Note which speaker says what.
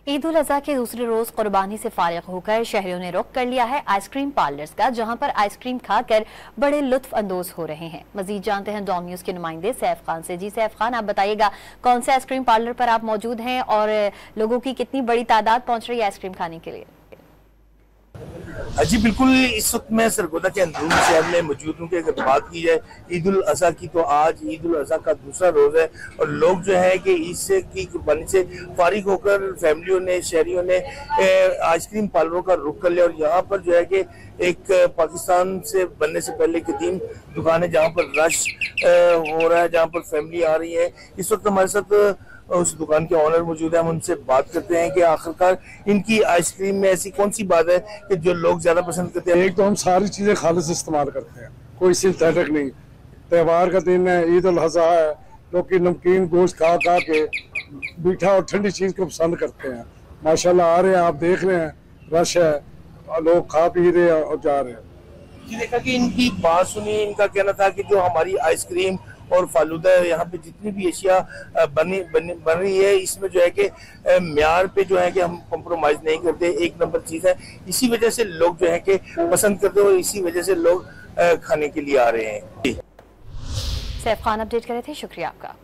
Speaker 1: ईद उल अजहा के दूसरे रोज कुर्बानी से फारिग होकर शहरियों ने रुख कर लिया है आइसक्रीम पार्लर्स का, जहां पर आइसक्रीम खाकर बड़े लुत्फ अंदोज हो रहे हैं। मजीद जानते हैं डॉम न्यूज के नुमाइंदे सैफ खान से। जी सैफ खान, आप बताइएगा कौन से आइसक्रीम पार्लर पर आप मौजूद हैं और लोगों की कितनी बड़ी तादाद पहुंच रही है आइसक्रीम खाने के लिए?
Speaker 2: जी बिल्कुल, इस वक्त मैं सरगोदा के अंदरूनी शहर में मौजूद हूँ कि अगर बात की जाए ईद उल अजहा की तो आज ईद उल अजहा का दूसरा रोज है और लोग जो है कि ईद की कुर्बानी से फारिग होकर फैमिलियों ने, शहरियों ने आइसक्रीम पार्लरों का रुख कर लिया। और यहाँ पर जो है कि एक पाकिस्तान से बनने से पहले कदीम दुकान है जहाँ पर रश हो रहा है, जहाँ पर फैमिली आ रही है। इस वक्त हमारे साथ उस दुकान के ऑनर मौजूद है, हम उनसे बात करते हैं कि आखिरकार इनकी आइसक्रीम में ऐसी कौन सी बात है कि जो लोग ज्यादा पसंद करते हैं।
Speaker 3: एक तो हम सारी चीजें खालिस इस्तेमाल करते हैं, कोई सिंथेटिक नहीं। त्योहार का दिन है, ईद उल अजहा है, लोग की नमकीन गोश्त खा के मीठा और ठंडी चीज को पसंद करते हैं। माशाल्लाह आ रहे हैं, आप देख रहे हैं रश है, लोग खा पी रहे हैं और जा रहे हैं।
Speaker 2: जी देखा कि इनकी बात सुनी, इनका कहना था कि जो हमारी आइसक्रीम और फालूदा यहाँ पे जितनी भी अशिया बन रही है, इसमें जो है कि म्यार पे जो है कि हम कॉम्प्रोमाइज नहीं करते, एक नंबर चीज है। इसी वजह से लोग जो है कि पसंद करते हैं और इसी वजह से लोग खाने के लिए आ रहे हैं।
Speaker 1: सैफ खान अपडेट कर रहे थे, शुक्रिया आपका।